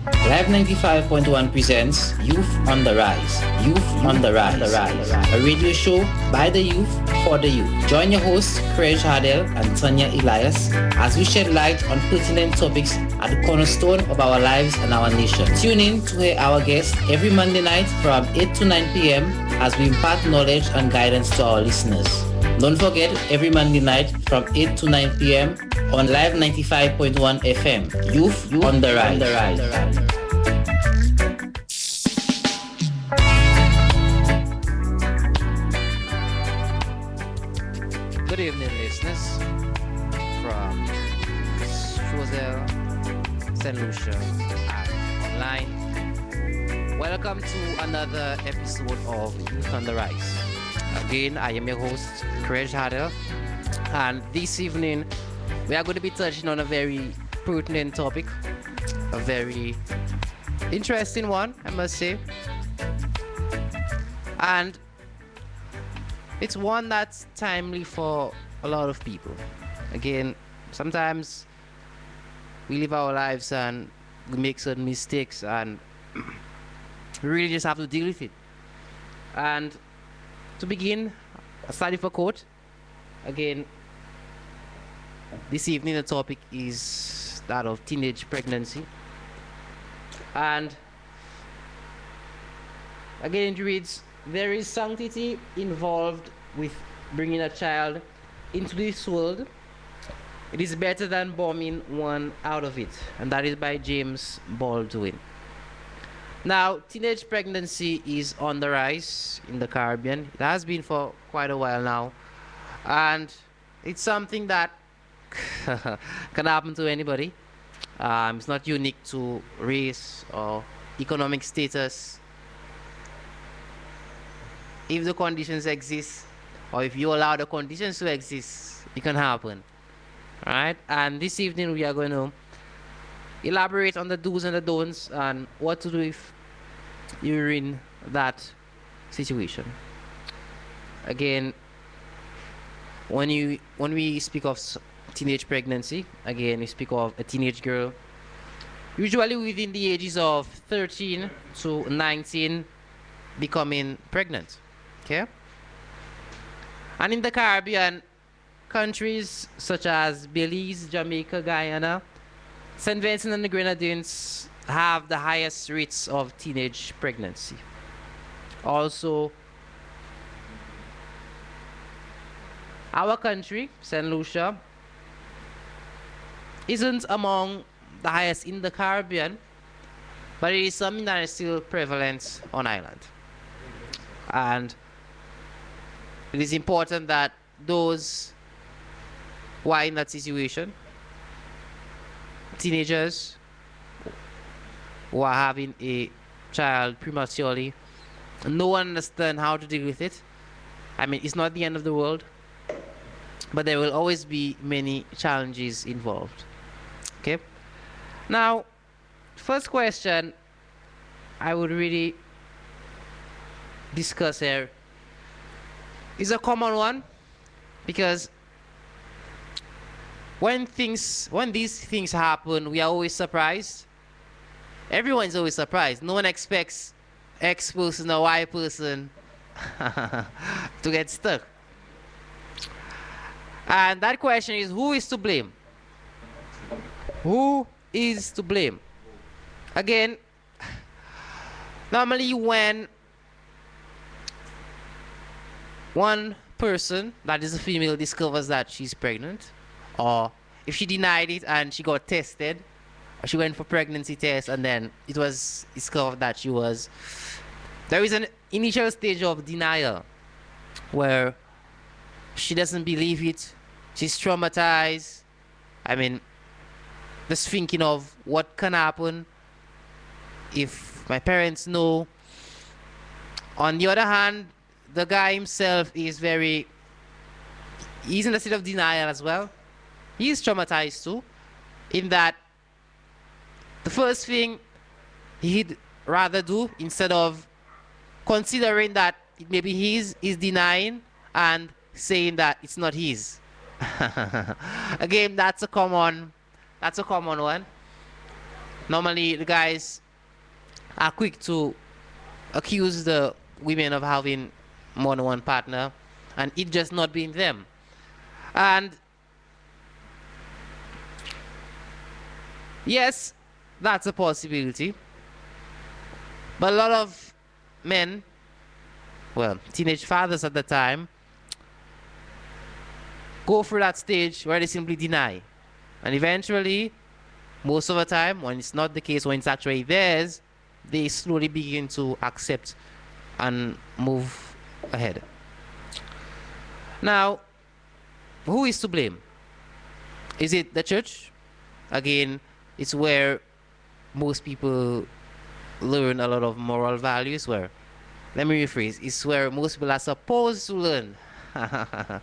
Live 95.1 presents Youth on the Rise. Youth on the Rise. A radio show by the youth for the youth. Join your hosts, Craig Hardell and Tanya Elias, as we shed light on pertinent topics at the cornerstone of our lives and our nation. Tune in to hear our guests every Monday night from 8 to 9 p.m. as we impart knowledge and guidance to our listeners. Don't forget, every Monday night from 8 to 9 p.m. on Live 95.1 FM. Youth on the Rise. Good evening, listeners from St.Lucia and online. Welcome to another episode of Youth on the Rise. Again, I am your host, Craig Hardell, and this evening we are going to be touching on a very pertinent topic, a very interesting one, I must say, and it's one that's timely for a lot of people. Again, sometimes we live our lives and we make certain mistakes and we really just have to deal with it. And to begin, a study for quote. Again, this evening the topic is that of teenage pregnancy. And again it reads, there is sanctity involved with bringing a child into this world. It is better than bombing one out of it. And that is by James Baldwin. Now, teenage pregnancy is on the rise in the Caribbean. It has been for quite a while now. And it's something that can happen to anybody. It's not unique to race or economic status. If the conditions exist, or if you allow the conditions to exist, it can happen. Alright? And this evening we are going to elaborate on the do's and the don'ts and what to do if you're in that situation. Again, when we speak of teenage pregnancy, again we speak of a teenage girl, usually within the ages of 13 to 19, becoming pregnant. Okay? And in the Caribbean, countries such as Belize, Jamaica, Guyana, St. Vincent and the Grenadines have the highest rates of teenage pregnancy. Also, our country, St. Lucia, isn't among the highest in the Caribbean, but it is something that is still prevalent on island. And it is important that those who are in that situation, teenagers who are having a child prematurely, no one understand how to deal with it. I mean, it's not the end of the world, but there will always be many challenges involved. Okay? Now, first question I would really discuss here is a common one, because when these things happen, we are always surprised. Everyone's always surprised. No one expects X person or Y person to get stuck. And that question is, who is to blame? Who is to blame? Again, normally when one person, that is a female, discovers that she's pregnant, or if she denied it and she got tested, or she went for pregnancy test and then it was discovered that she was, there is an initial stage of denial where she doesn't believe it, she's traumatized. I mean, just thinking of what can happen if my parents know. On the other hand, the guy himself is he's in a state of denial as well. He's traumatized too, in that the first thing he'd rather do, instead of considering that it maybe his, is denying and saying that it's not his. Again, that's a common one. Normally, the guys are quick to accuse the women of having more than one partner and it just not being them. And yes, that's a possibility. But a lot of men, well, teenage fathers at the time, go through that stage where they simply deny. And eventually, most of the time, when it's not the case, when it's actually theirs, they slowly begin to accept and move ahead. Now, who is to blame? Is it the church? Again, it's where most people learn a lot of moral values. Where, let me rephrase, it's where most people are supposed to learn a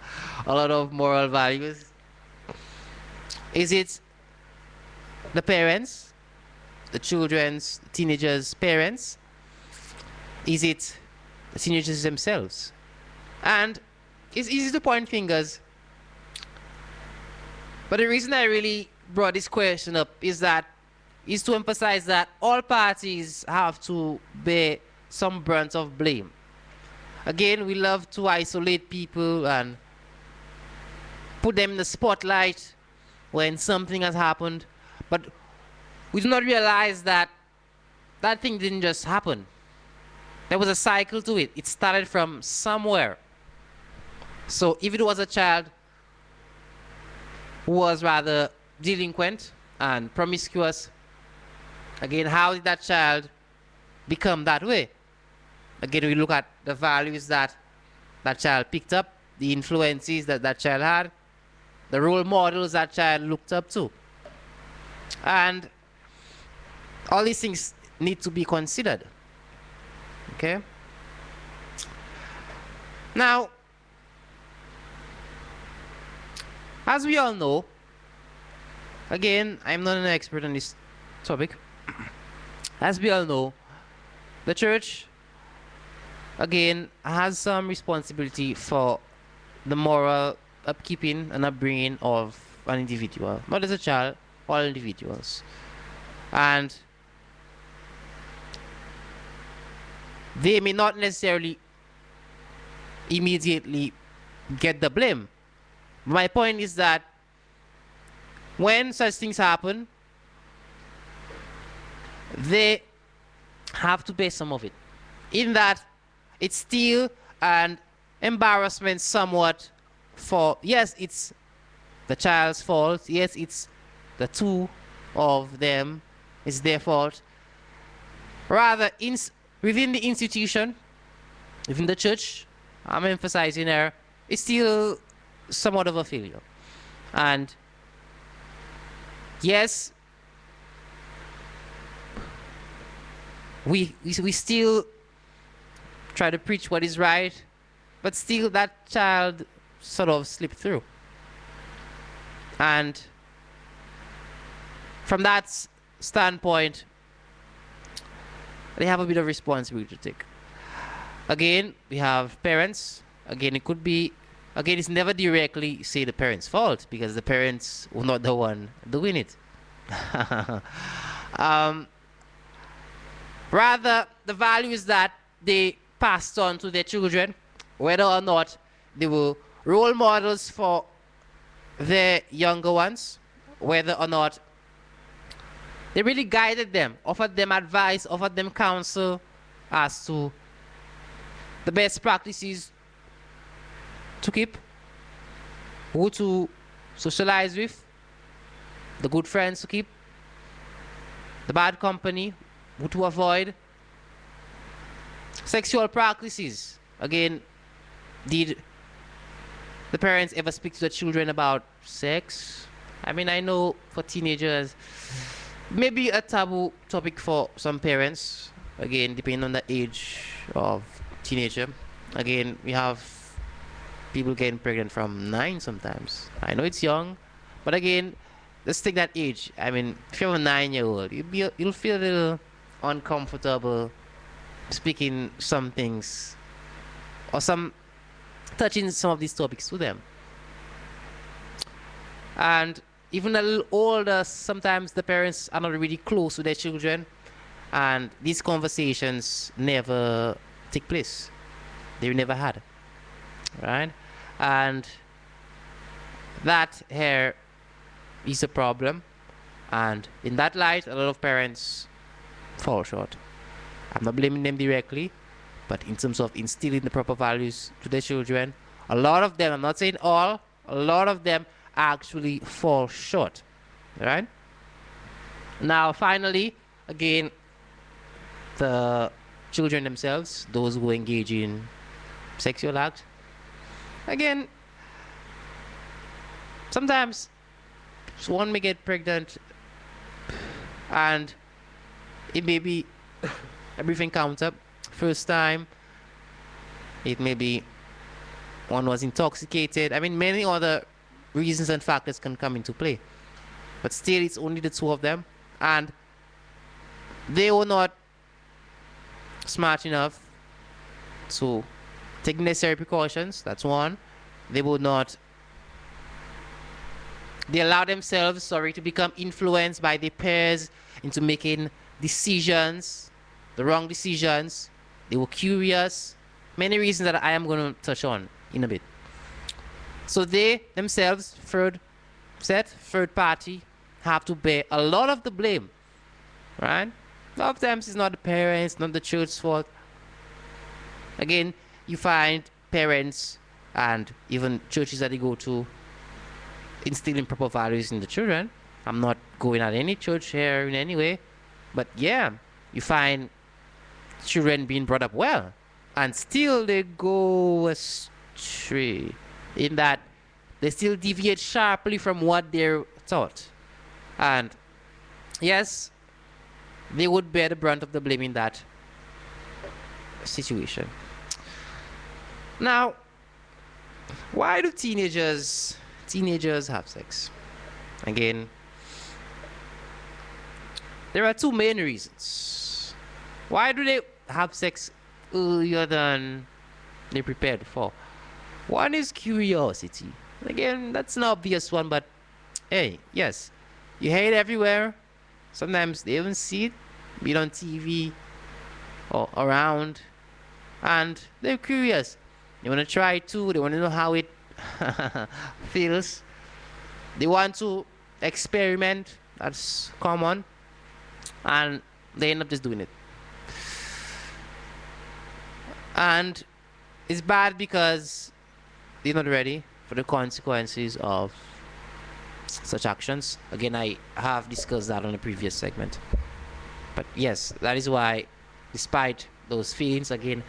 lot of moral values. Is it the parents, the children's, teenagers' parents? Is it the teenagers themselves? And it's easy to point fingers, but the reason I really brought this question up is to emphasize that all parties have to bear some brunt of blame. Again, we love to isolate people and put them in the spotlight when something has happened, but we do not realize that that thing didn't just happen. There was a cycle to it. It started from somewhere. So if it was a child who was rather delinquent and promiscuous, again, how did that child become that way? Again, we look at the values that that child picked up, the influences that that child had, the role models that child looked up to. And all these things need to be considered. Okay? Now, as we all know, again, I'm not an expert on this topic. As we all know, the church, again, has some responsibility for the moral upkeeping and upbringing of an individual, not as a child, all individuals. And they may not necessarily immediately get the blame. My point is that when such things happen, they have to bear some of it. In that, it's still an embarrassment somewhat for, yes, it's the child's fault. Yes, it's the two of them. It's their fault. Rather, within the institution, within the church, I'm emphasizing there, it's still somewhat of a failure. And yes, we still try to preach what is right, but still that child sort of slipped through. And from that standpoint, they have a bit of responsibility to take. Again, we have parents. Again, it could be, again, it's never directly say the parents' fault because the parents were not the one doing it. Rather, the values that they passed on to their children, whether or not they were role models for their younger ones, whether or not they really guided them, offered them advice, offered them counsel as to the best practices to keep, who to socialize with, the good friends to keep, the bad company, who to avoid. Sexual practices. Again, did the parents ever speak to the children about sex? I mean, I know for teenagers, maybe a taboo topic for some parents. Again, depending on the age of teenager. Again, we have people getting pregnant from 9 sometimes. I know it's young, but again, let's take that age. I mean, if you're a 9-year-old, you'll feel a little uncomfortable speaking some things or touching some of these topics to them. And even a little older, sometimes the parents are not really close to their children, and these conversations never take place. They never had, right? And that here is a problem. And in that light, a lot of parents fall short. I'm not blaming them directly, but in terms of instilling the proper values to their children, a lot of them, I'm not saying all, a lot of them actually fall short, right? Now, finally, again, the children themselves, those who engage in sexual act, again, sometimes one may get pregnant and it may be a brief encounter, first time, it may be one was intoxicated. I mean, many other reasons and factors can come into play, but still it's only the two of them, and they were not smart enough to take necessary precautions. That's one. They would not, they allow themselves, to become influenced by their peers into making decisions, the wrong decisions. They were curious. Many reasons that I am going to touch on in a bit. So they themselves, third party, have to bear a lot of the blame, right? A lot of times it's not the parents, not the church's fault. Again, you find parents and even churches that they go to instilling proper values in the children. I'm not going at any church here in any way, but yeah, you find children being brought up well, and still they go astray in that they still deviate sharply from what they're taught. And yes, they would bear the brunt of the blame in that situation. Now, why do teenagers have sex? Again, there are two main reasons. Why do they have sex earlier than they prepared for? One is curiosity. Again, that's an obvious one, but hey, yes, you hear it everywhere. Sometimes they even see it, be it on TV or around, and they're curious. They want to try it too. They want to know how it feels. They want to experiment. That's common, and they end up just doing it. And it's bad because they're not ready for the consequences of such actions. Again, I have discussed that on a previous segment. But yes, that is why, despite those feelings, again,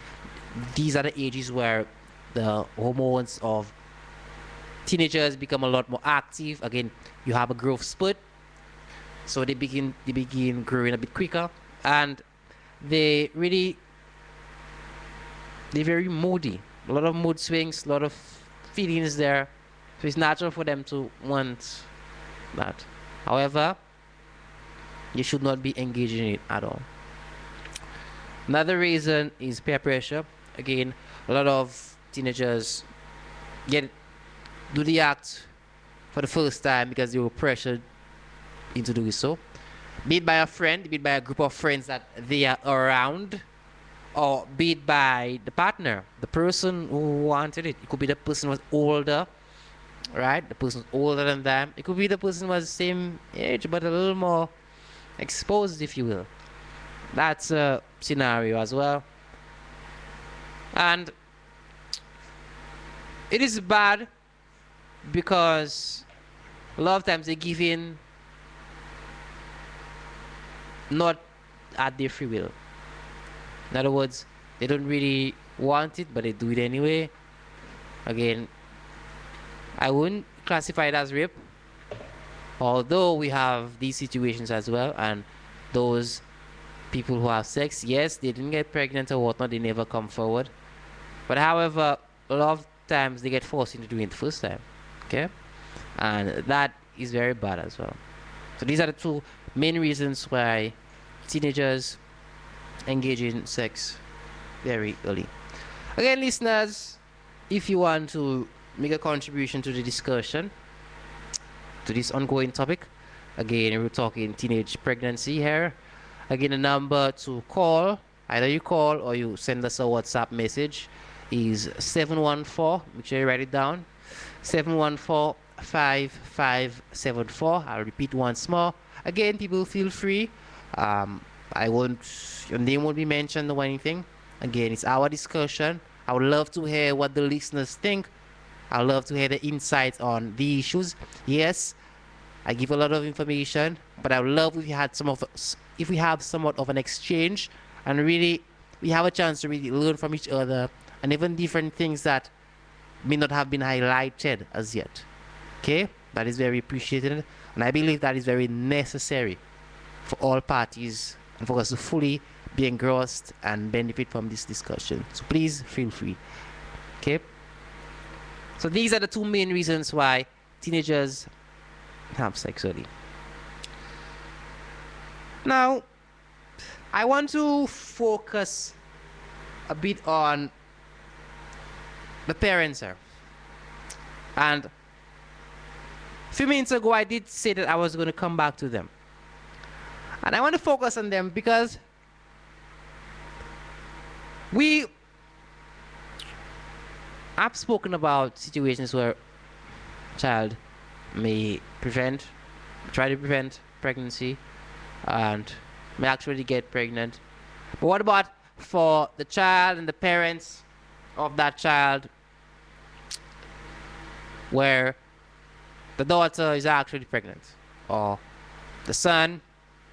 these are the ages where the hormones of teenagers become a lot more active. Again, you have a growth spurt, so they begin growing a bit quicker, and they're very moody. A lot of mood swings, a lot of feelings there. So it's natural for them to want that. However, you should not be engaging in it at all. Another reason is peer pressure. Again, a lot of teenagers do the act for the first time because they were pressured into doing so. Be it by a friend, be it by a group of friends that they are around, or be it by the partner, the person who wanted it. It could be the person who was older, right? The person was older than them. It could be the person who was the same age but a little more exposed, if you will. That's a scenario as well. And it is bad because a lot of times they give in not at their free will. In other words, they don't really want it, but they do it anyway. Again, I wouldn't classify it as rape, although we have these situations as well, and those people who have sex, yes, they didn't get pregnant or whatnot, they never come forward. But however, a lot of times they get forced into doing it the first time. Okay? And that is very bad as well. So these are the two main reasons why teenagers engage in sex very early. Again, listeners, if you want to make a contribution to the discussion, to this ongoing topic. Again, we're talking teenage pregnancy here. Again, the number to call, either you call or you send us a WhatsApp message, is 714. Make sure you write it down. 714-5574. I'll repeat once more. Again, people feel free. I won't, your name won't be mentioned or anything. Again, it's our discussion. I would love to hear what the listeners think. I would love to hear the insights on the issues. Yes, I give a lot of information, but I would love if you had if we have somewhat of an exchange, and really we have a chance to really learn from each other, and even different things that may not have been highlighted as yet. Okay, that is very appreciated, and I believe that is very necessary for all parties and for us to fully be engrossed and benefit from this discussion. So please feel free. Okay, so these are the two main reasons why teenagers have sex early. Now, I want to focus a bit on the parents here. And a few minutes ago, I did say that I was going to come back to them. And I want to focus on them because I've spoken about situations where a child may try to prevent pregnancy and may actually get pregnant. But what about for the child and the parents of that child where the daughter is actually pregnant, or the son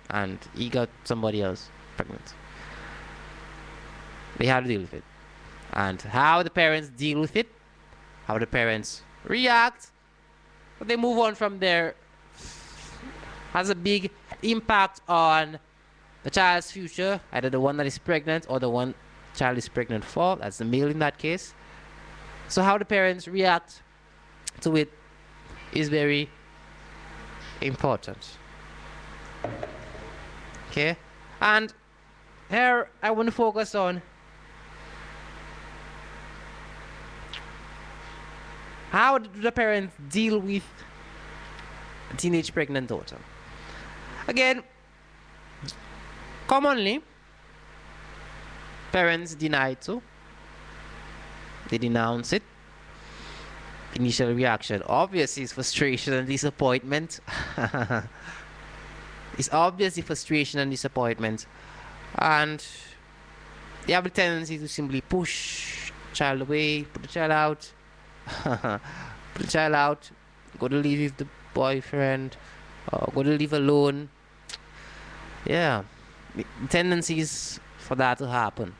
and he got somebody else pregnant? They have to deal with it. And how the parents deal with it, how the parents react, but they move on from there, has a big impact on the child's future, either the one that is pregnant or the one child is pregnant for. That's the male in that case. So how the parents react to it is very important. Okay, and here I want to focus on how do the parents deal with a teenage pregnant daughter. Again, commonly parents deny to. They denounce it. Initial reaction obviously is frustration and disappointment. It's obviously frustration and disappointment, and they have a tendency to simply push the child away, put the child out, go to live with the boyfriend, or go to live alone. Yeah, tendencies for that to happen.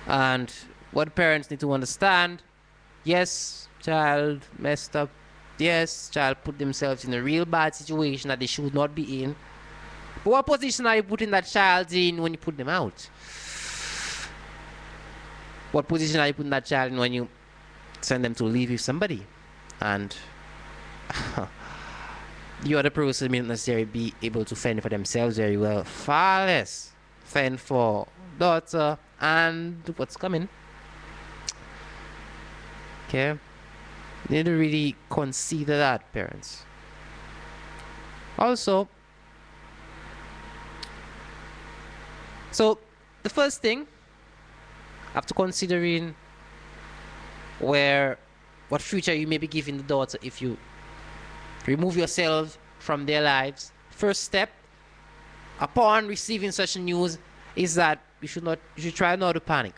And what parents need to understand: yes, child messed up. Yes, child put themselves in a real bad situation that they should not be in. But what position are you putting that child in when you put them out? What position are you putting that child in when you send them to live with somebody? And the other person may not necessarily be able to fend for themselves very well. Far less fend for daughter and what's coming. Okay? You need to really consider that, parents. Also, so the first thing after considering what future you may be giving the daughter if you remove yourself from their lives, first step upon receiving such news is that you should try not to panic.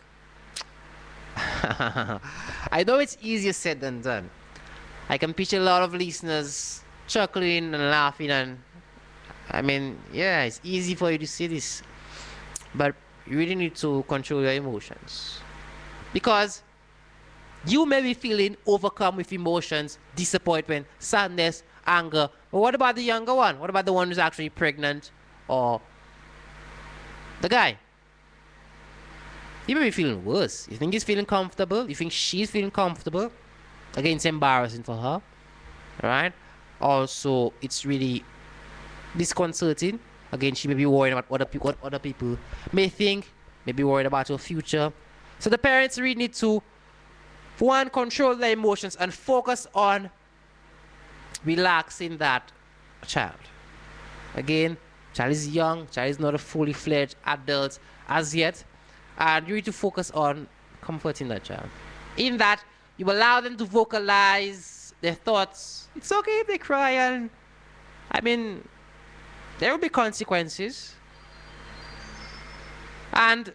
I know it's easier said than done. I can picture a lot of listeners chuckling and laughing, and I mean, yeah, it's easy for you to see this, but you really need to control your emotions, because you may be feeling overcome with emotions, disappointment, sadness, anger. But what about the younger one? What about the one who's actually pregnant, or the guy? He may be feeling worse. You think he's feeling comfortable? You think she's feeling comfortable? Again, it's embarrassing for her. Alright? Also, it's really disconcerting. Again, she may be worried about what other people may think, may be worried about her future. So the parents really need to, for one, control their emotions and focus on relaxing that child. Again, child is young, child is not a fully fledged adult as yet, and you need to focus on comforting that child. In that, you allow them to vocalize their thoughts. It's okay if they cry, and I mean, there will be consequences. And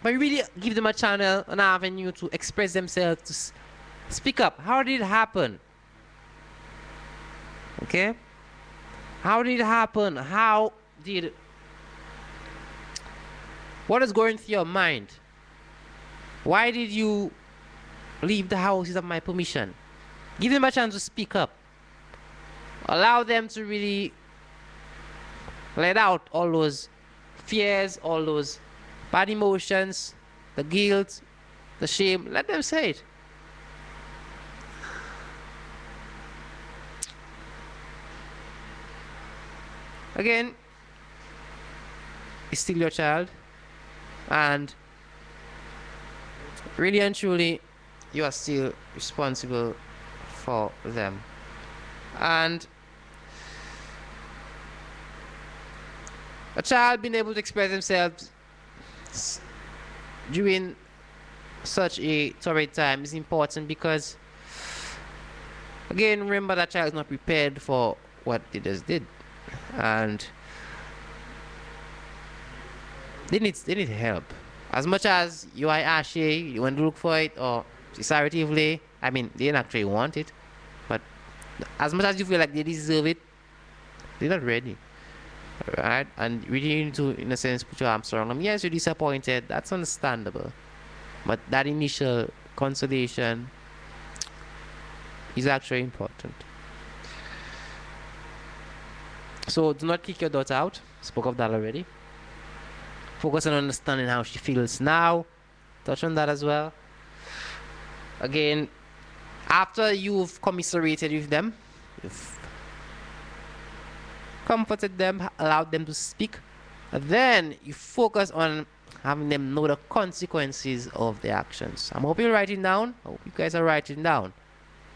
but you really give them a channel, an avenue to express themselves, to speak up. How did it happen? Okay? How did it happen? What is going through your mind? Why did you leave the house without my permission? Give them a chance to speak up. Allow them to really let out all those fears, all those bad emotions, the guilt, the shame. Let them say it. Again, it's still your child, and really and truly, you are still responsible for them. And a child being able to express themselves during such a torrid time is important because, again, remember that child is not prepared for what they just did, and they need help. As much as you are ashy, you want to look for it, or decisively, I mean, they didn't actually want it, but as much as you feel like they deserve it, they're not ready. Right? And you really need to, in a sense, put your arms around them. Yes, you're disappointed. That's understandable. But that initial consolation is actually important. So do not kick your daughter out. Spoke of that already. Focus on understanding how she feels now. Touch on that as well. Again, after you've commiserated with them, you've comforted them, allowed them to speak, then you focus on having them know the consequences of their actions. I'm hoping you're writing down. I hope you guys are writing down.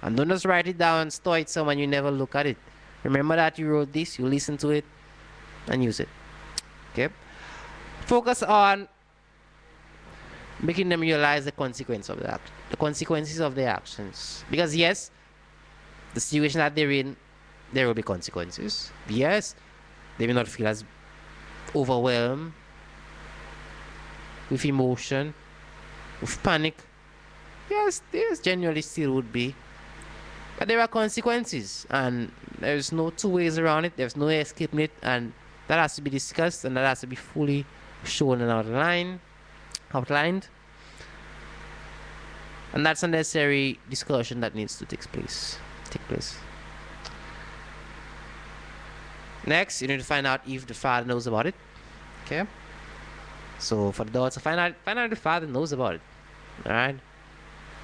And don't just write it down and store it somewhere and you never look at it. Remember that you wrote this, you listen to it, and use it. Okay? Focus on making them realize the consequence of that, the consequences of their actions. Because yes, the situation that they're in, there will be consequences. Yes, they may not feel as overwhelmed with emotion, with panic. Yes, there's generally still would be. But there are consequences, and there's no two ways around it. There's no escaping it, and that has to be discussed, and that has to be fully shown and outlined. And that's a necessary discussion that needs to take place. Next, you need to find out if the father knows about it. Okay? So for the daughter, find out if the father knows about it. Alright?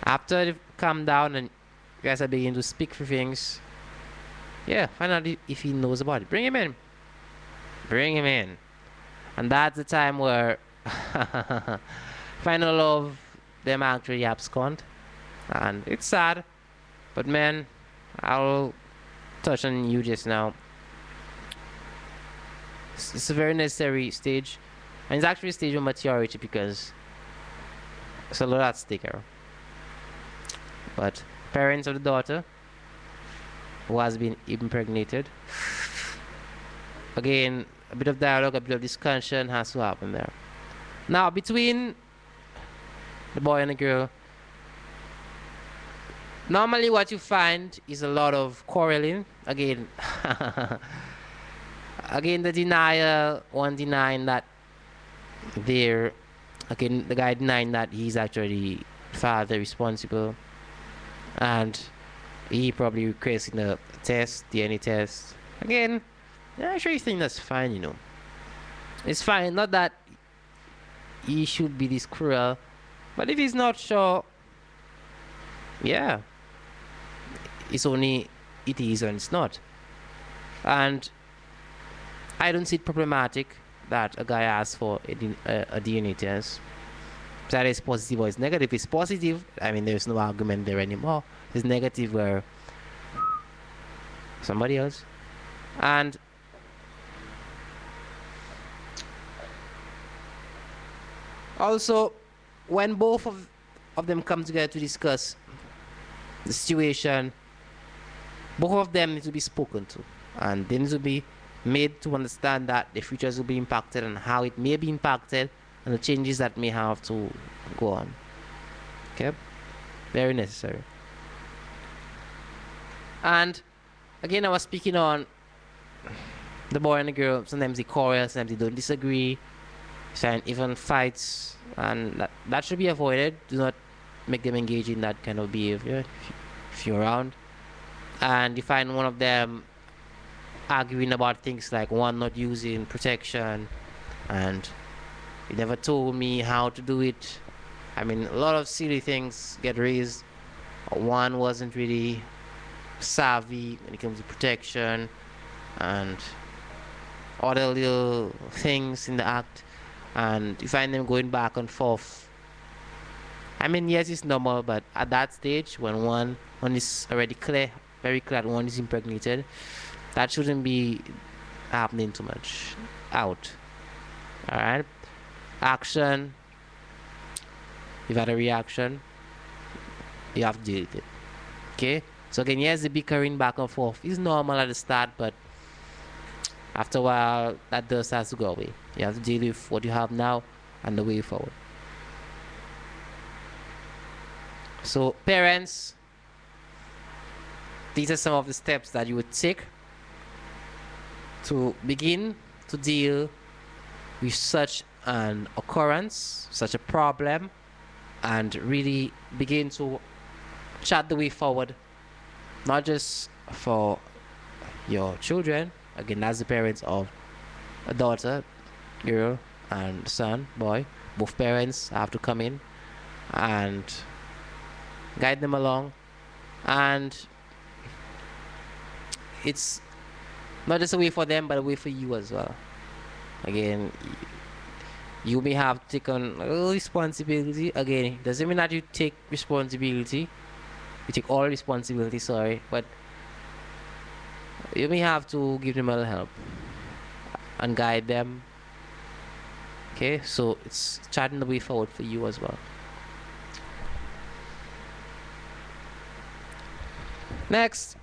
After they've calmed down and you guys are beginning to speak for things, yeah, find out if he knows about it. Bring him in. And that's the time where final of them actually abscond. And it's sad. But man, I'll touch on you just now. It's a very necessary stage. And it's actually a stage of maturity because it's a lot at stake here. But parents of the daughter who has been impregnated, again, a bit of dialogue, a bit of discussion has to happen there. Now, between the boy and the girl, normally what you find is a lot of quarreling. Again, the denial, one denying that the guy denying that he's actually father responsible, and he probably requesting a test, DNA test. Again, I actually think that's fine, It's fine, not that he should be this cruel, but if he's not sure, yeah, it's only it is and it's not. And I don't see it problematic that a guy asks for a DNA test. That is positive or it's negative. If it's positive, I mean, there's no argument there anymore. It's negative where somebody else. And also, when both of them come together to discuss the situation, both of them need to be spoken to, and they need to be made to understand that the futures will be impacted and how it may be impacted and the changes that may have to go on. Okay, very necessary. And again, I was speaking on the boy and the girl. Sometimes they quarrel, sometimes they don't disagree, and even fights, and that should be avoided. Do not make them engage in that kind of behavior if you're around. And you find one of them arguing about things like one not using protection, and he never told me how to do it. I mean, a lot of silly things get raised. One wasn't really savvy when it comes to protection, and other little things in the act, and you find them going back and forth. I mean, yes, it's normal, but at that stage, when one is already clear, very clear that one is impregnated, that shouldn't be happening too much. Out. All right. Action. You've had a reaction. You have to deal with it. Okay. So again, yes, the bickering back and forth is normal at the start, but after a while, that dust has to go away. You have to deal with what you have now and the way forward. So, parents, these are some of the steps that you would take to begin to deal with such an occurrence, such a problem, and really begin to chart the way forward, not just for your children, again, as the parents of a daughter, girl, and son, boy. Both parents have to come in and guide them along. And it's not just a way for them, but a way for you as well. Again, you may have to take on a little responsibility. Again, it doesn't mean that you take responsibility. You take all responsibility, sorry, but you may have to give them a little help and guide them. Okay, so it's charting the way forward for you as well. Next,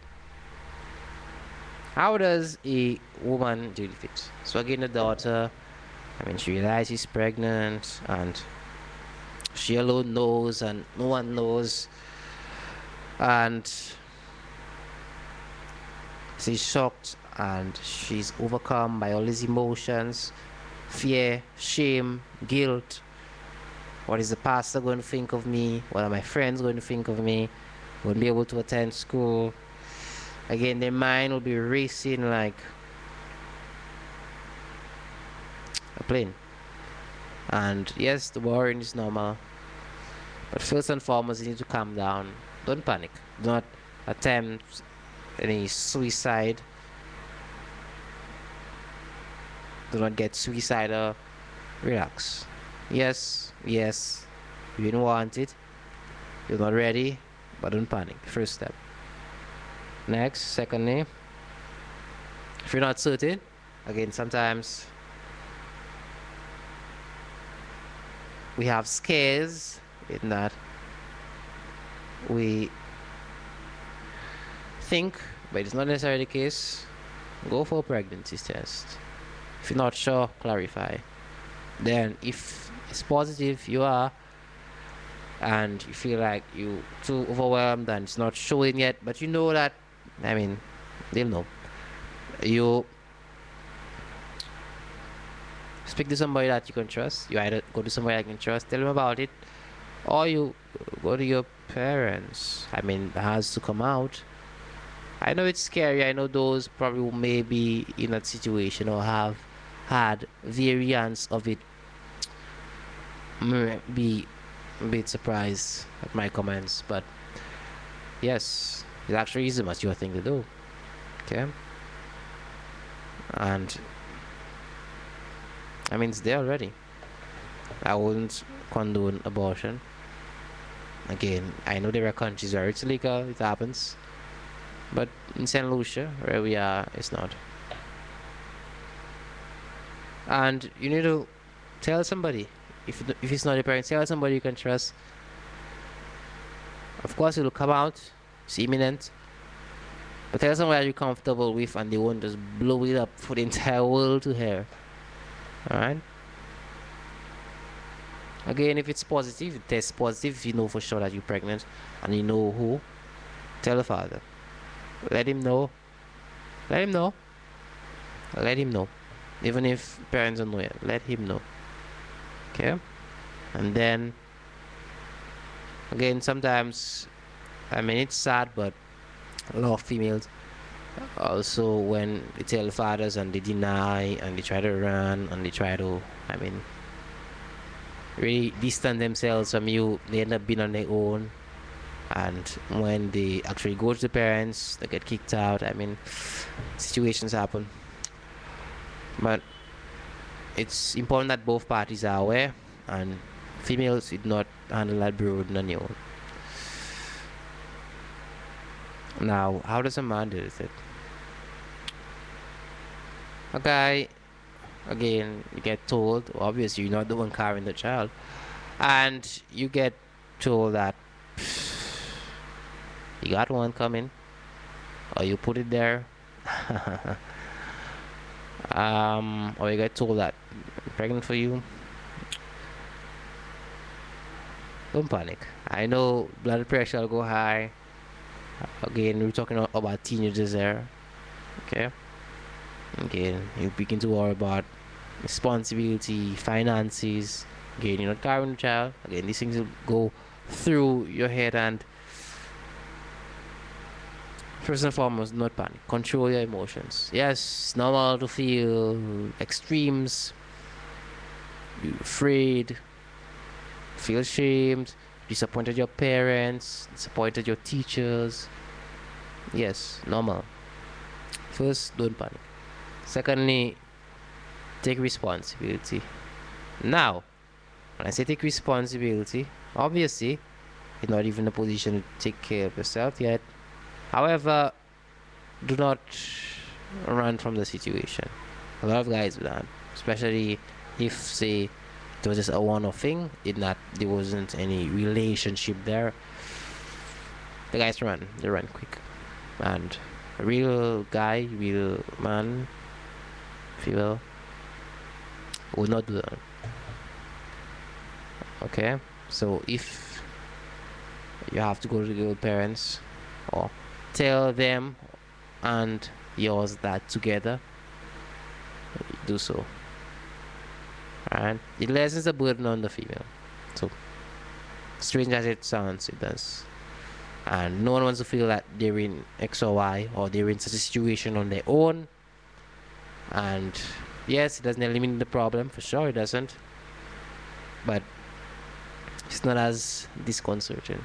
how does a woman deal with it? So again, the daughter, I mean, she realizes she's pregnant and she alone knows and no one knows, and she's shocked and she's overcome by all these emotions: fear, shame, guilt. What is the pastor going to think of me? What are my friends going to think of me? Won't be able to attend school. Again, their mind will be racing like a plane. And yes, the worrying is normal, but first and foremost, you need to calm down. Don't panic. Do not attempt any suicide. Do not get suicidal. Relax. Yes, you didn't want it. You're not ready, but don't panic. First step. Next, secondly, if you're not certain, again, sometimes we have scares in that we think, but it's not necessarily the case. Go for a pregnancy test. If you're not sure, clarify. Then if it's positive, you are, and you feel like you're too overwhelmed and it's not showing yet, but you know that, I mean, they'll know. You speak to somebody that you can trust. You either go to somebody that you can trust, tell them about it, or you go to your parents. I mean, it has to come out. I know it's scary. I know those probably who may be in that situation or have had variants of it may be a bit surprised at my comments, but yes, it actually is a mature thing to do. Okay, and I mean, it's there already. I wouldn't condone abortion. Again, I know there are countries where it's legal, it happens, But in St. Lucia, where we are, it's not. And you need to tell somebody. If it's not your parents, tell somebody you can trust. Of course, it will come out. It's imminent. But tell somebody you're comfortable with and they won't just blow it up for the entire world to hear. Alright? Again, if it's positive, it tests positive. If you know for sure that you're pregnant and you know who, tell the father. Let him know. Let him know. Let him know. Even if parents don't know yet, let him know. Okay? And then, again, sometimes, I mean, it's sad, but a lot of females also, when they tell fathers and they deny and they try to run and they try to, I mean, really distance themselves from you, they end up being on their own. And when they actually go to the parents, they get kicked out. I mean, situations happen. But it's important that both parties are aware, and females did not handle that burden on your own. Now, how does a man deal with it? A guy, again, you get told, obviously you're not the one carrying the child, and you get told that you got one coming, or you put it there, or you get told that I'm pregnant for you. Don't panic. I know blood pressure will go high. Again, we're talking about teenagers there. Okay. Again, you begin to worry about responsibility, finances. Again, you're not carrying a child. Again, these things will go through your head, and first and foremost, not panic. Control your emotions. Yes, it's normal to feel extremes. You're afraid, feel ashamed, disappointed your parents, disappointed your teachers. Yes, normal. First, don't panic. Secondly, take responsibility. Now, when I say take responsibility, obviously, you're not even in a position to take care of yourself yet. However, do not run from the situation. A lot of guys do that, especially if, say, it was just a one-off thing, in that there wasn't any relationship there. The guys run, they run quick. And a real guy, real man, if you will, would not do that. Okay? So if you have to go to your parents, or tell them and yours that together, do so. Alright? It lessens the burden on the female. So, strange as it sounds, it does. And no one wants to feel that they're in X or Y, or they're in such a situation on their own. And yes, it doesn't eliminate the problem, for sure it doesn't. But it's not as disconcerting.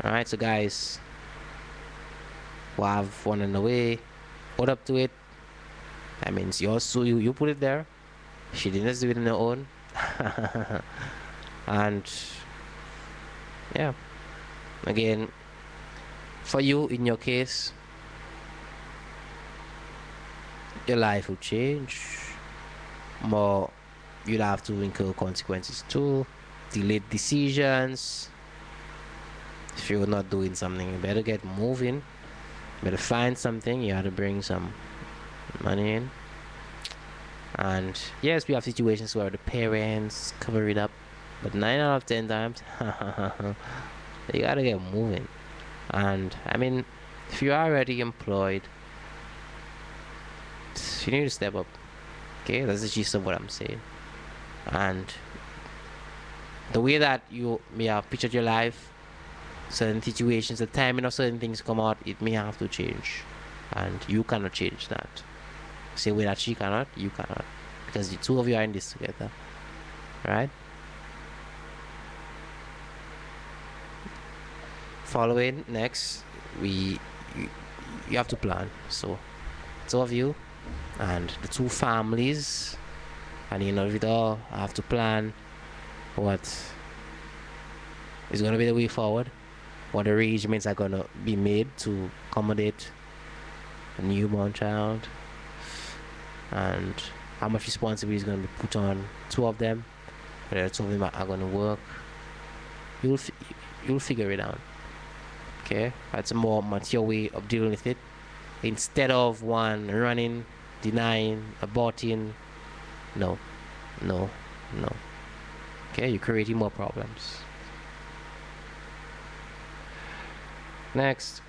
Alright, so guys, who have one on the way, hold up to it. I mean, it's yours, so you put it there. She didn't just do it on her own. And yeah, again, for you, in your case, your life will change. More, you'll have to incur consequences too. Delayed decisions. If you're not doing something, you better get moving. Better find something. You have to bring some money in. And yes, we have situations where the parents cover it up, but 9 out of 10 times, you gotta get moving. And I mean, if you're already employed, you need to step up. Okay, that's the gist of what I'm saying. And the way that you may have pictured your life, certain situations, the timing of certain things come out, it may have to change, and you cannot change that. Same way that she cannot, you cannot, because the two of you are in this together, right? Following next, you have to plan. So, two of you and the two families, and you know, it all have to plan what is going to be the way forward, what arrangements are going to be made to accommodate a newborn child, and how much responsibility is going to be put on two of them, whether two of them are going to work. You'll figure it out. Okay, that's a more mature way of dealing with it, instead of one running, denying, aborting. No, no, no. Okay, you're creating more problems. Next,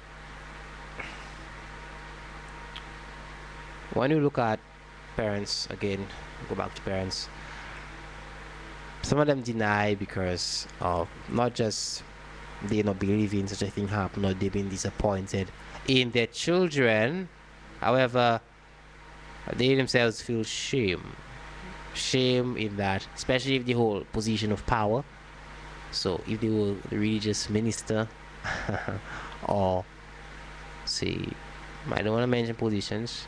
when you look at parents, again, go back to parents, some of them deny because of not just they not believing such a thing happened, or they being disappointed in their children. However, they themselves feel shame in that, especially if they hold position of power. So if they were the religious minister or say, I don't want to mention positions,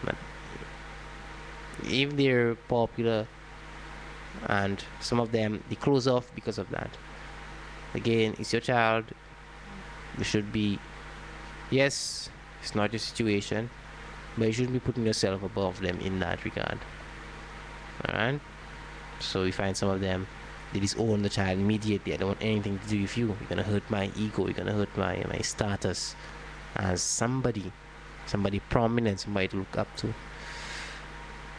but if they're popular, and some of them they close off because of that. Again, it's your child. You should be, yes, it's not your situation, but you shouldn't be putting yourself above them in that regard. Alright? So you find some of them, they disown the child immediately. I don't want anything to do with you. You're gonna hurt my ego, you're gonna hurt my status as somebody prominent, somebody to look up to.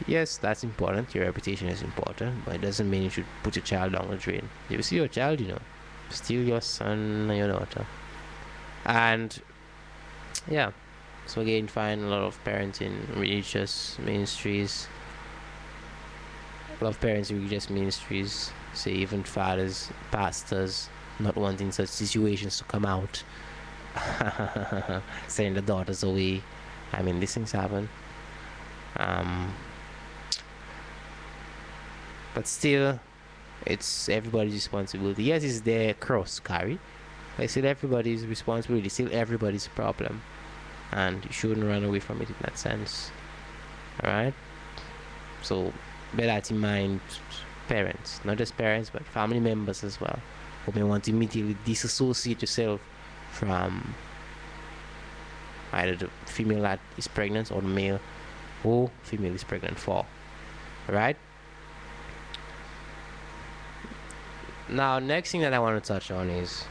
Yes, that's important. Your reputation is important, but it doesn't mean you should put your child down the drain. If you see your child, still your son or your daughter. And yeah, so again, find a lot of parents in religious ministries, a lot of parents in religious ministries, say even fathers, pastors, not wanting such situations to come out, sending the daughters away. I mean, these things happen. But still, it's everybody's responsibility. Yes, it's their cross carry, but it's still everybody's responsibility, still everybody's problem, and you shouldn't run away from it in that sense. Alright? So bear that in mind, parents, not just parents, but family members as well, who may want to immediately disassociate yourself from either the female that is pregnant or the male who female is pregnant for. Alright? Now, next thing that I want to touch on is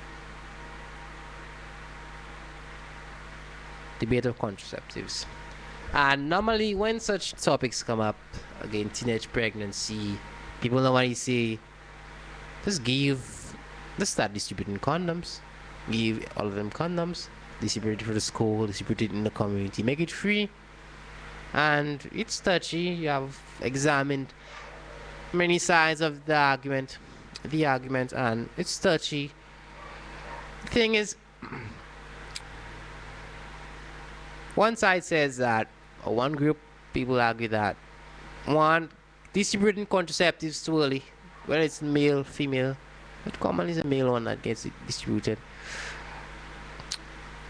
debate of contraceptives. And normally, when such topics come up, again, teenage pregnancy, people normally say, just start distributing condoms, give all of them condoms, distribute it for the school, distribute it in the community, make it free. And it's touchy. You have examined many sides of the argument, and it's touchy. The thing is, one side says that, or one group people argue that, one, distributing contraceptives too early, whether it's male, female, but commonly it's a male one that gets it distributed.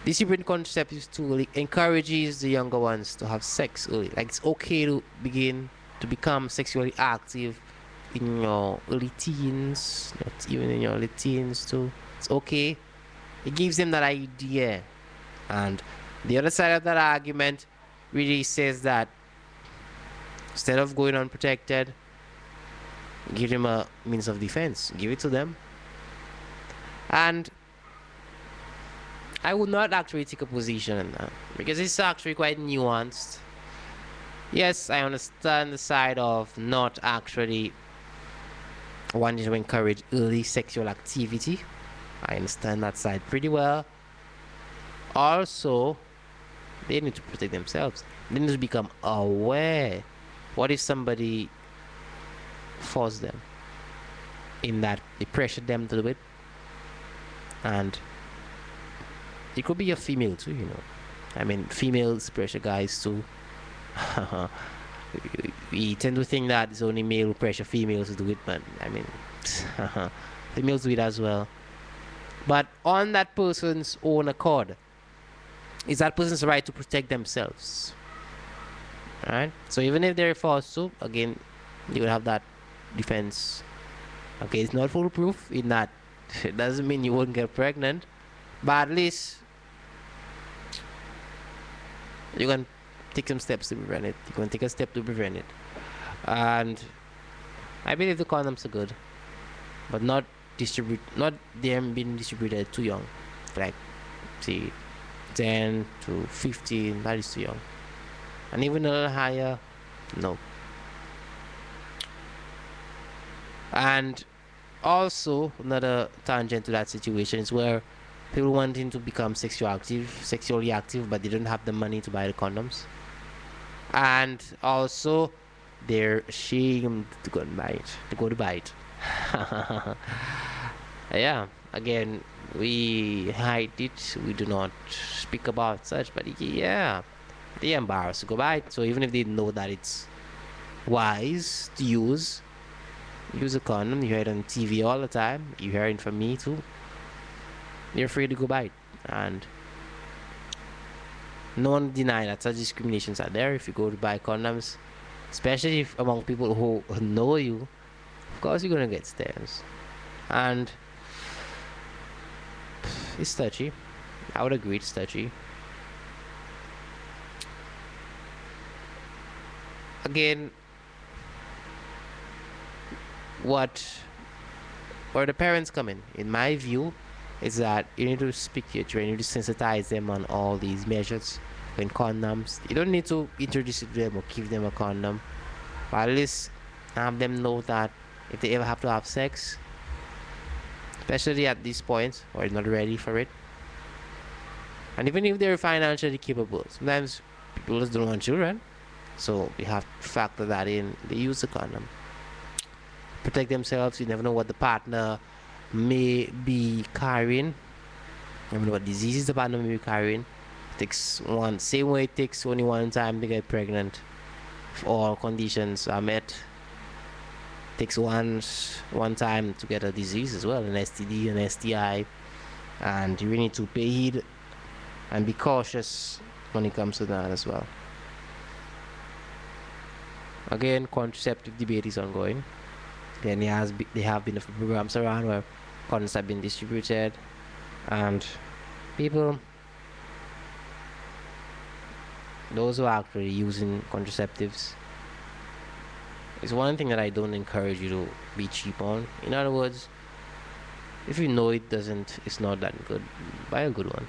Distributing contraceptives too early encourages the younger ones to have sex early. Like, it's okay to become sexually active in your early teens, not even in your late teens too. It's okay. It gives them that idea. And the other side of that argument really says that instead of going unprotected, give them a means of defense. Give it to them. And I would not actually take a position on that, because it's actually quite nuanced. Yes, I understand the side of not actually wanting to encourage early sexual activity. I understand that side pretty well. Also, they need to protect themselves. They need to become aware. What if somebody forced them in that, they pressured them to do it? And it could be a female too, I mean, females pressure guys too. We tend to think that it's only male who pressure females to do it, but I mean, females do it as well. But on that person's own accord, it's that person's right to protect themselves. Alright? So even if they're forced to, again, you will have that defense. Okay, it's not foolproof in that it doesn't mean you won't get pregnant, but at least You can take some steps to prevent it. You can take a step to prevent it. And I believe the condoms are good, but not them being distributed too young, like say 10 to 15. That is too young, and even a little higher, no. And also another tangent to that situation is where people wanting to become sexually active, but they don't have the money to buy the condoms, and also they're ashamed to go and buy it, yeah, again, we hide it, we do not speak about such, but yeah, they're embarrassed to go buy it. So even if they know that it's wise to use a condom, you hear it on TV all the time, you hear it from me too, you're afraid to go buy it. And no one deny that such discriminations are there if you go to buy condoms, especially if among people who know you. Of course you're gonna get stares, and it's touchy. I would agree it's touchy. Again, what where the parents come in my view, is that you need to speak to your children, you need to sensitize them on all these measures. When condoms, you don't need to introduce it to them or give them a condom, but at least have them know that if they ever have to have sex, especially at this point or not ready for it, and even if they're financially capable, sometimes people just don't want children, so you have to factor that in. They use the condom, protect themselves. You never know what the partner may be carrying. You never know what diseases the partner may be carrying. It takes one, same way it takes only one time to get pregnant. If all conditions are met, it takes one time to get a disease as well, an STD, an STI, and you really need to pay heed and be cautious when it comes to that as well. Again, contraceptive debate is ongoing. Then there have been a few programs around where condoms have been distributed, and people, those who are actually using contraceptives, it's one thing that I don't encourage you to be cheap on. In other words, if you know it's not that good, buy a good one.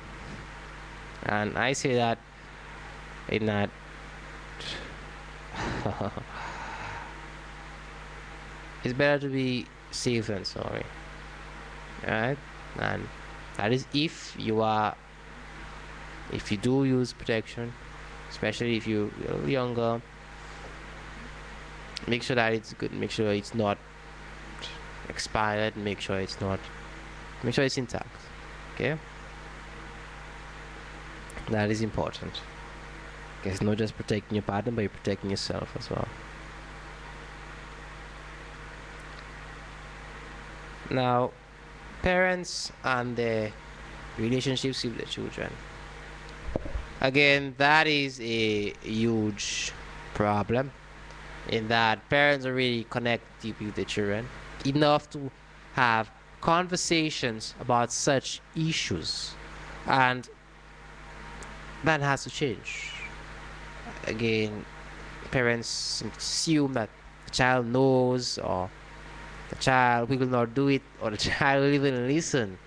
And I say that in that it's better to be safe than sorry. Alright? And that is if you do use protection, especially if you're a little younger, make sure that it's good, make sure it's not expired, make sure it's intact. Okay? That is important. Okay, it's not just protecting your partner, but you're protecting yourself as well. Now, parents and their relationships with their children. Again, that is a huge problem, in that parents are really connected with their children enough to have conversations about such issues, and that has to change. Again, parents assume that the child knows, or the child will not do it, or the child will even listen.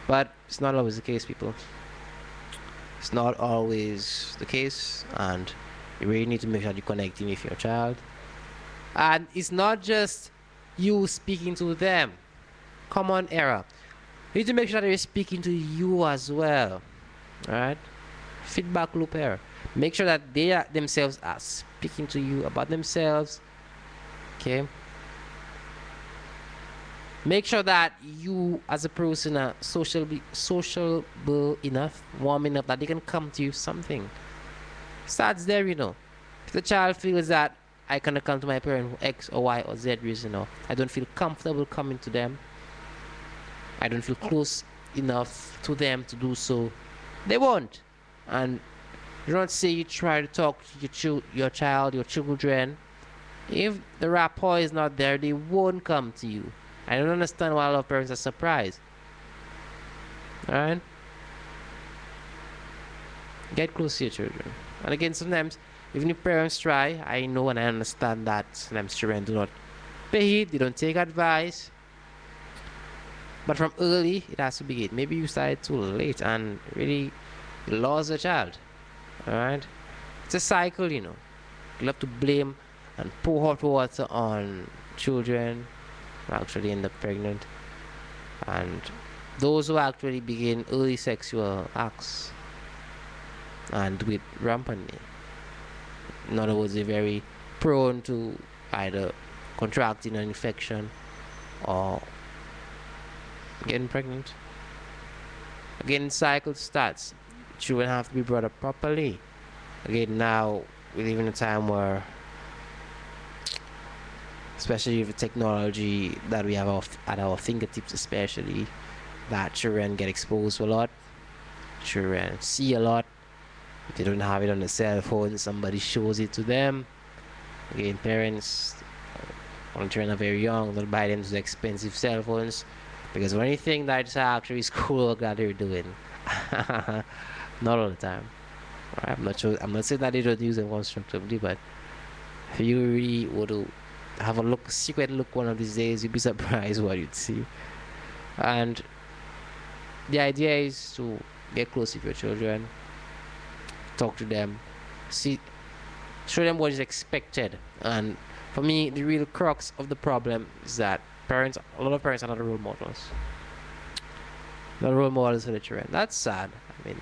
But it's not always the case, people. It's not always the case, and you really need to make sure you're connecting with your child. And it's not just you speaking to them. Common error. You need to make sure that they're speaking to you as well. Alright? Feedback loop error. Make sure that they themselves are speaking to you about themselves. Okay? Make sure that you as a person are sociable enough, warm enough, that they can come to you something. Starts there, you know. If the child feels that I cannot come to my parent for X or Y or Z reason, or I don't feel comfortable coming to them, I don't feel close enough to them to do so, they won't. And you don't say you try to talk to your child, your children. If the rapport is not there, they won't come to you. I don't understand why a lot of parents are surprised. Alright? Get close to your children. And again, sometimes, even if parents try, I know and I understand that sometimes children do not pay heed, they don't take advice. But from early, it has to begin. Maybe you started too late and really lost a child. Alright? It's a cycle, you know. You love to blame and pour hot water on children who actually end up pregnant. And those who actually begin early sexual acts and do it rampantly. In other words, they're very prone to either contracting an infection or getting pregnant. Again, cycle starts. Children have to be brought up properly. Again, now we live in a time where, especially with the technology that we have at our fingertips, especially, that children get exposed to a lot. Children see a lot. If they don't have it on the cell phone, somebody shows it to them. Again, parents, when children are very young, don't buy them those expensive cell phones because when you think that it's actually schoolwork that they're doing, not all the time. Right? I'm not sure. I'm not saying that they don't use them constructively, but if you really were to have a look, secret look one of these days, you'd be surprised what you'd see. And the idea is to get close with your children, talk to them, see, show them what is expected. And for me, the real crux of the problem is that a lot of parents are not role models. Not role models for the children. That's sad. I mean,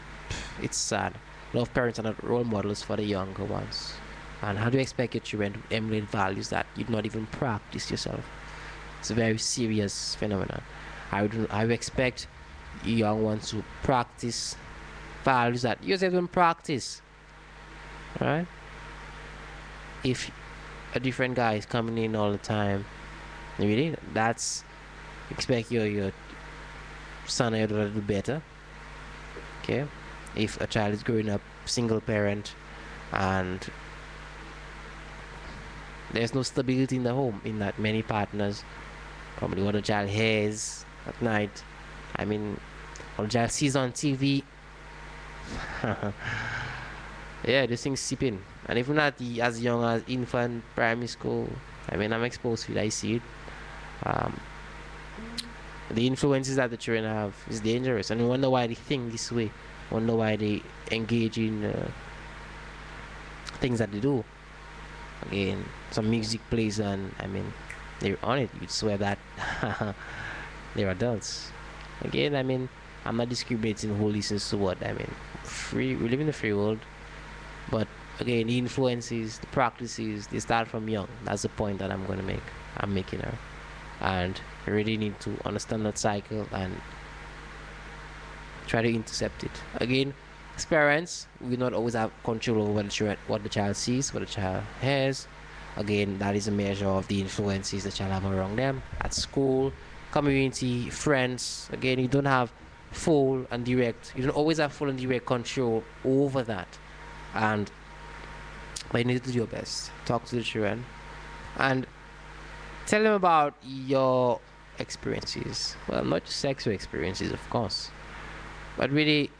it's sad. A lot of parents are not role models for the younger ones. And how do you expect your children to emulate values that you do not even practice yourself? It's a very serious phenomenon. I would expect young ones to practice values that you yourself don't practice. Alright? If a different guy is coming in all the time, really, that's expect your son or your daughter to do better. Okay? If a child is growing up single parent and there's no stability in the home, in that many partners, probably what the child hears at night, I mean, what the child sees on TV, yeah, this thing's seeping. And even as young as infant, primary school, I mean, I'm exposed to it, I see it. The influences that the children have is dangerous, and we wonder why they think this way, wonder why they engage in things that they do. Again, some music plays and I mean, they're on it. You'd swear that they're adults. Again, I mean, I'm not discriminating who listens to what. I mean, we live in a free world, but again, the influences, the practices, they start from young. That's the point that I'm making her, and you really need to understand that cycle and try to intercept it. Again, as parents, we not always have control over what the child sees, what the child hears. Again, that is a measure of the influences the child have around them at school, community, friends. Again, you don't always have full and direct control over that. But you need to do your best. Talk to the children and tell them about your experiences. Well, not just sexual experiences, of course, but really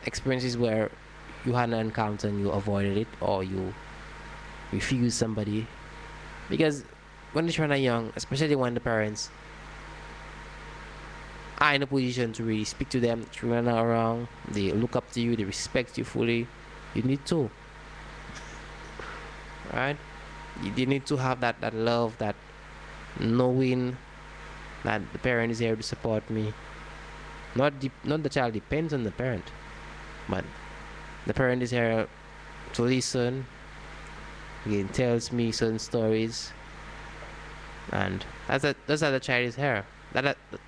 experiences where you had an encounter and you avoided it, or you refused somebody. Because when the children are young, especially when the parents are in a position to really speak to them, children are around, they look up to you, they respect you fully, you need to, right? You need to have that love, that knowing that the parent is here to support me. Not the child depends on the parent, but the parent is here to listen. Again, tells me certain stories, and that's how the child is here.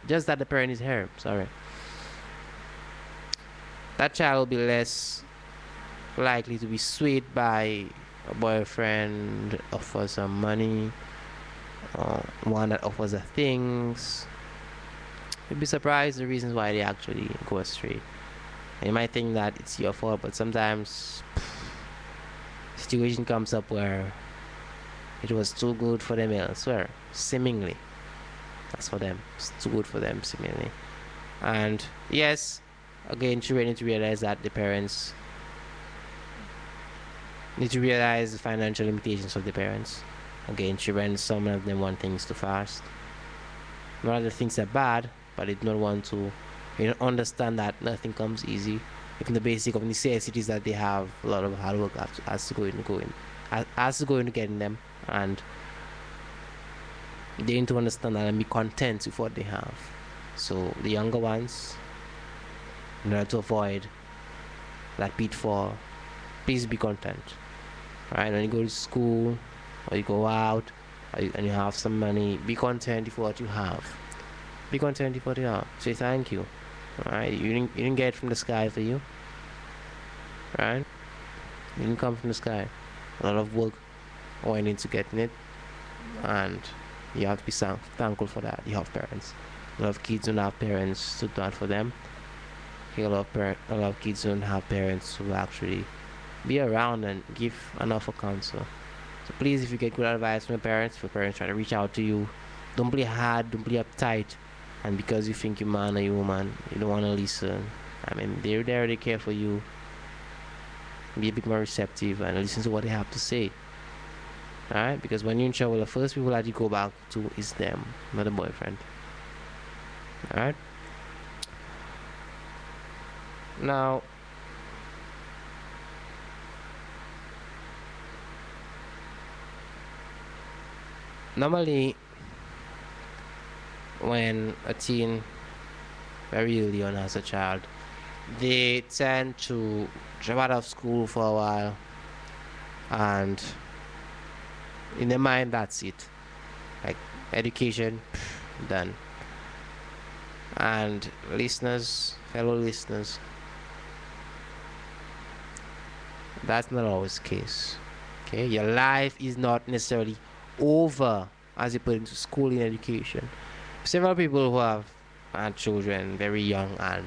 Just that the parent is here. Sorry, that child will be less likely to be swayed by a boyfriend offers some money, one that offers her things. You'd be surprised the reasons why they actually go astray. You might think that it's your fault, but sometimes situation comes up where it was too good for them elsewhere, seemingly. That's for them. It's too good for them, seemingly. And yes, again, children need to realize that the parents Need to realize the financial limitations of the parents. Again, children, some of them want things too fast. Not that things are bad, but they do not want to, understand that nothing comes easy. Even the basic of necessities that they have, a lot of hard work has to go into getting them, and they need to understand that and be content with what they have. So the younger ones, in order to avoid that pitfall, please be content. Right? When you go to school or you go out and you have some money, be content with what you have. Be content with what you have. Say thank you. Right? You didn't get it from the sky for you. Right? You didn't come from the sky. A lot of work went into getting it, and you have to be thankful for that. You have parents. A lot of kids don't have parents to do that for them. Okay, a lot of kids don't have parents who actually be around and give enough of counsel. So please, if you get good advice from your parents, if your parents try to reach out to you, don't be hard, don't be uptight, and because you think you're man or you woman, you don't want to listen. I mean, they're there, they care for you. Be a bit more receptive and listen to what they have to say. Alright? Because when you're in trouble, the first people that you go back to is them, not the boyfriend. Alright? Now, normally, when a teen very early on as a child, they tend to drop out of school for a while, and in their mind, that's it. Like education, done. And fellow listeners, that's not always the case. Okay, your life is not necessarily over as you put into school in education. Several people who have had children very young and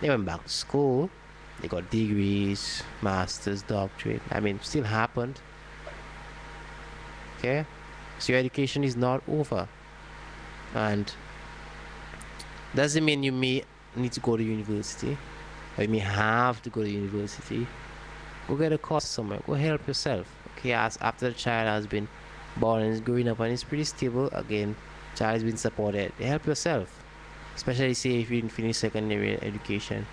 they went back to school, they got degrees, masters, doctorate. I mean, still happened. Okay, so your education is not over, and doesn't mean you may need to go to university, or you may have to go to university. Go get a course somewhere. Go help yourself. Okay, as after the child has been born and is growing up and is pretty stable, again, child has been supported. Help yourself. Especially say if you didn't finish secondary education.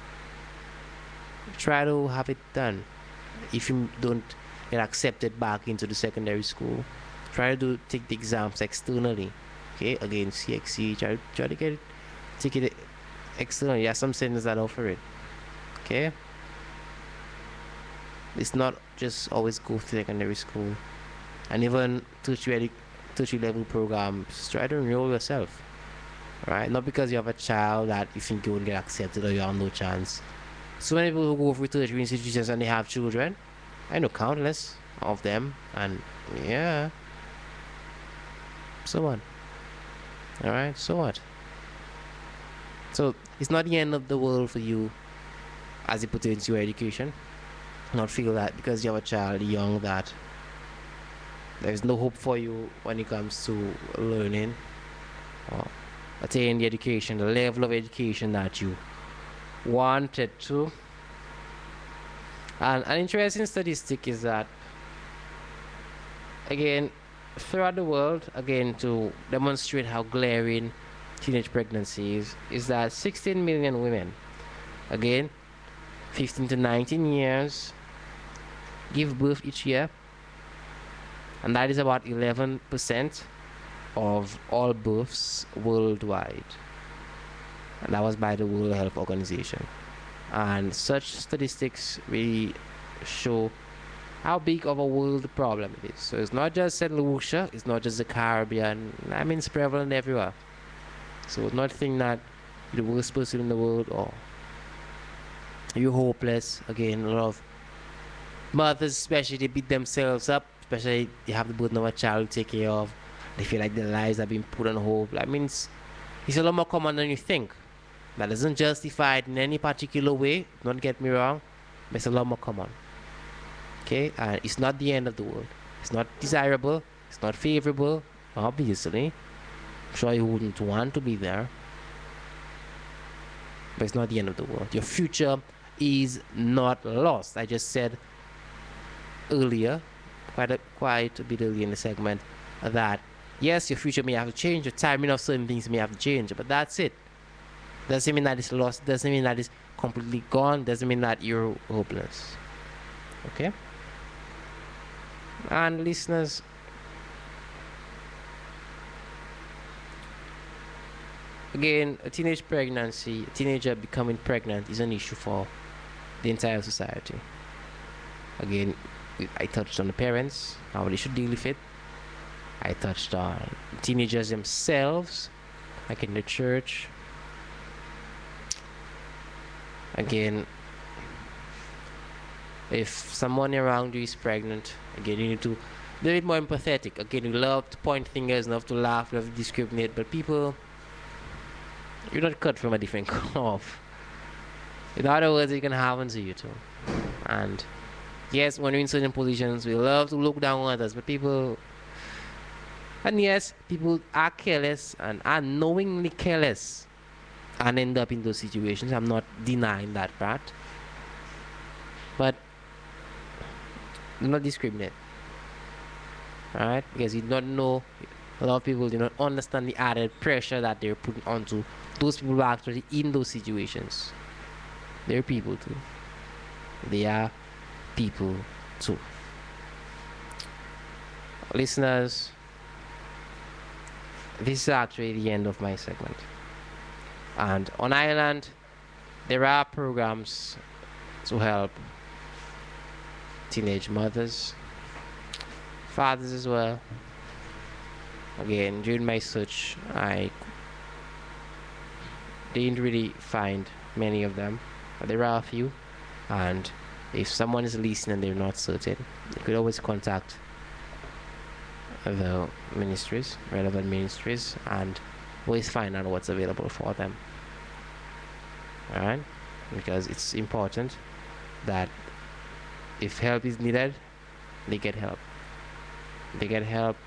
Try to have it done. If you don't get accepted back into the secondary school, try to take the exams externally. Okay, again, CXC, try to get it, take it externally. There are some centers that offer it. Okay. It's not just always go to secondary school, and even tertiary level programs. Try to enroll yourself, right? Not because you have a child that you think you won't get accepted or you have no chance. So many people who go through tertiary institutions and they have children. I know countless of them, and yeah. So what? All right. So what? So it's not the end of the world for you, as it pertains to your education. Not feel that because you have a child young that there's no hope for you when it comes to learning or attaining the education, the level of education that you wanted to. And an interesting statistic is that, again, throughout the world, again, to demonstrate how glaring teenage pregnancy is that 16 million women, again, 15 to 19 years, give birth each year, and that is about 11% of all births worldwide, and that was by the World Health Organization. And such statistics really show how big of a world problem it is. So it's not just St. Lucia, it's not just the Caribbean. I mean, it's prevalent everywhere. So not think that you're the worst person in the world or you're hopeless. Again, a lot of mothers, especially, they beat themselves up, especially they have the burden of a child to take care of. They feel like their lives have been put on hold. I mean, it's a lot more common than you think. That doesn't justify it in any particular way, don't get me wrong, but it's a lot more common. Okay, and it's not the end of the world. It's not desirable, it's not favorable, obviously. I'm sure you wouldn't want to be there, but it's not the end of the world. Your future is not lost. I just said earlier, quite a bit earlier in the segment, that yes, your future may have to change, your timing of certain things may have to change, but that's it. Doesn't mean that it's lost, doesn't mean that it's completely gone, doesn't mean that you're hopeless. Okay? And listeners, again, a teenage pregnancy, a teenager becoming pregnant is an issue for the entire society. Again, I touched on the parents, how they should deal with it. I touched on teenagers themselves, like in the church. Again, if someone around you is pregnant, again, you need to be a bit more empathetic. Again, we love to point fingers, love to laugh, love to discriminate, but people, you're not cut from a different cloth. In other words, it can happen to you too. And yes, when we're in certain positions, we love to look down on others, but people, and yes, people are careless and are knowingly careless and end up in those situations. I'm not denying that part. But do not discriminate. Alright? Because you don't know, a lot of people do not understand the added pressure that they're putting onto those people who are actually in those situations. They're people too. They are people too. Listeners, this is actually the end of my segment. And on Ireland, there are programs to help teenage mothers, fathers as well. Again, during my search, I didn't really find many of them, but there are a few. And if someone is listening and they're not certain, you could always contact the ministries, relevant ministries, and always find out what's available for them. Alright? Because it's important that if help is needed, they get help. They get help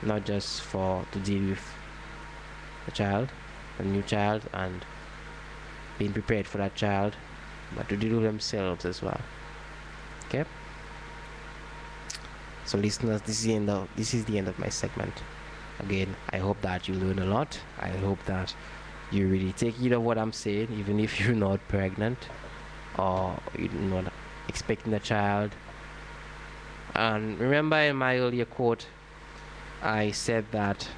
not just to deal with a new child, and being prepared for that child, but to deal with themselves as well. Okay? So listeners, this is the end of my segment. Again, I hope that you learn a lot. I hope that you really take heed of what I'm saying, even if you're not pregnant or you're not expecting a child. And remember, in my earlier quote, I said that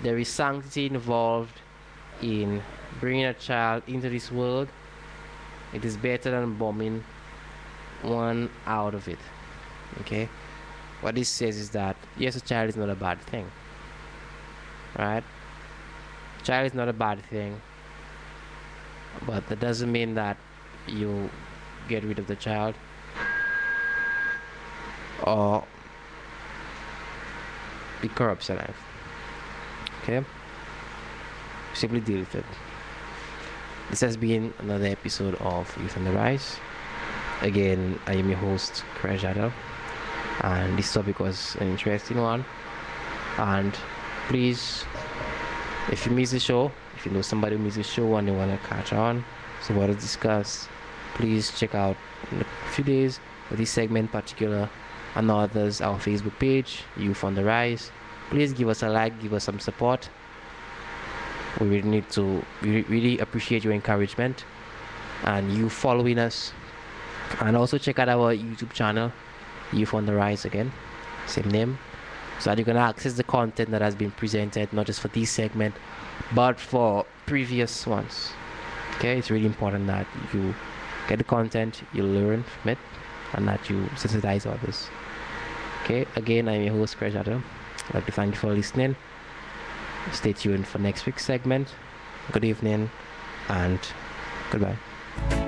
there is sanctity involved in bringing a child into this world. It is better than bombing one out of it. Okay? What this says is that yes, a child is not a bad thing. Right? Child is not a bad thing, but that doesn't mean that you get rid of the child or it corrupts your life. Okay? Simply deal with it. This has been another episode of Youth on the Rise. Again, I am your host, Craig Adel, and this topic was an interesting one. And please, if you miss the show, if you know somebody who missed the show and they want to catch on, so what to discuss, please check out in a few days for this segment in particular and others, our Facebook page, Youth on the Rise. Please give us a like, give us some support. We really appreciate your encouragement and you following us. And also check out our YouTube channel, Youth on the Rise, again, same name, so that you can access the content that has been presented, not just for this segment, but for previous ones. Okay, it's really important that you get the content, you learn from it, and that you sensitize others. Okay, again, I'm your host, Craig Adel. I'd like to thank you for listening. Stay tuned for next week's segment. Good evening and goodbye.